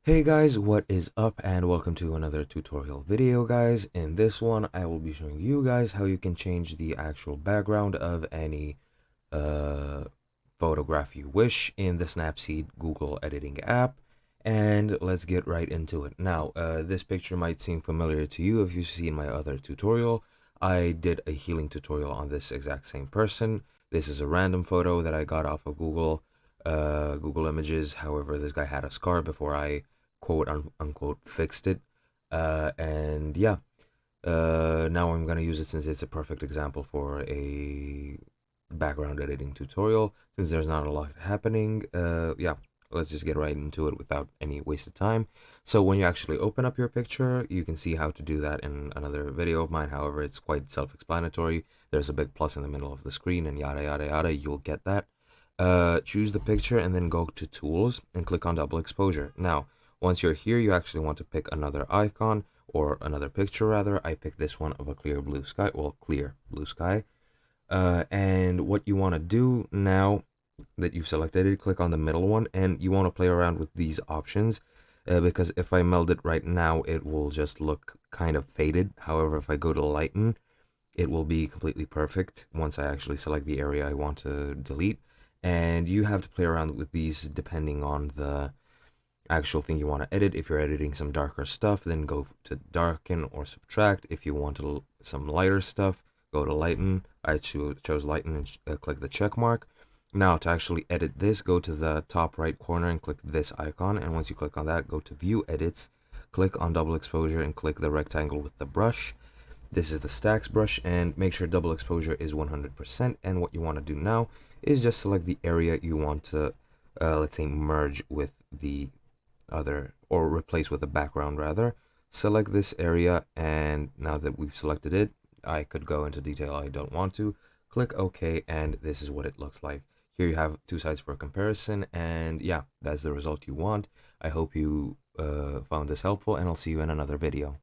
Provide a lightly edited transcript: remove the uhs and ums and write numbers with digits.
Hey guys, what is up and welcome to another tutorial video guys. In this one I will be showing you guys how you can change the actual background of any uh, photograph you wish in the Snapseed Google editing app, and let's get right into it. Now this picture might seem familiar to you if you've seen my other tutorial. I did a healing tutorial on this exact same person. This is a random photo that I got off of Google Images. However, this guy had a scar before I unquote fixed it, and yeah, now I'm gonna use it since it's a perfect example for a background editing tutorial, since there's not a lot happening. Yeah, let's just get right into it without any wasted time. So when you actually open up your picture, you can see how to do that in another video of mine. However, it's quite self-explanatory. There's a big plus in the middle of the screen and yada yada yada. You'll get that. Choose the picture and then go to tools and click on double exposure. Now once you're here, you actually want to pick another icon, or another picture rather. I picked this one of a clear blue sky, clear blue sky. And what you want to do now that you've selected it, click on the middle one, and you want to play around with these options, because if I meld it right now, it will just look kind of faded. However, if I go to lighten, it will be completely perfect once I actually select the area I want to delete. And you have to play around with these depending on the actual thing you want to edit. If you're editing some darker stuff, then go to darken or subtract. If you want some lighter stuff, go to lighten. I chose lighten and click the check mark. Now to actually edit this, go to the top right corner and click this icon, and once you click on that, go to view edits, click on double exposure and click the rectangle with the brush. This is the stacks brush, and make sure double exposure is 100%. And what you want to do now is just select the area you want to let's say merge with the other, or replace with a background rather. Select this area, and now that we've selected it, I could go into detail. I don't want to. Click OK, and this is what it looks like. Here you have two sides for comparison, and yeah, that's the result you want. I hope you found this helpful, and I'll see you in another video.